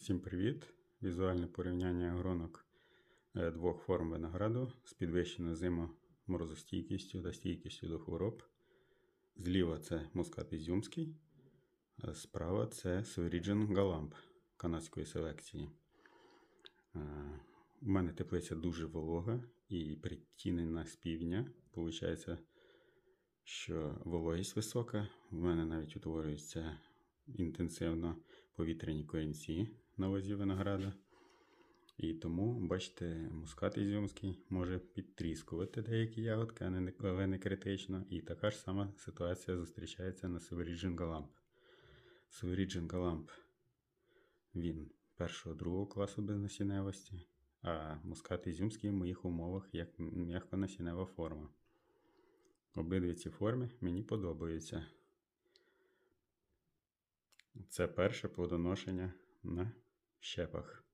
Всім привіт! Візуальне порівняння гронок двох форм винограду з підвищеною зимо-морозостійкістю та стійкістю до хвороб. Зліва це мускат ізюмський, а справа це Sweetgren Galamb канадської селекції. У мене теплиця дуже волога і притінена з півдня. Получається, що вологість висока. У мене навіть утворюються інтенсивно повітряні корінці на лозі винограда. І тому, бачите, мускат ізюмський може підтріскувати деякі ягодки, але не критично. І така ж сама ситуація зустрічається на Sweetgren Galamb. Sweetgren Galamb, він першого-другого класу безнасінневості, а мускат ізюмський в моїх умовах як м'яконасіннева форма. Обидві ці форми мені подобаються. Це перше плодоношення на щепах.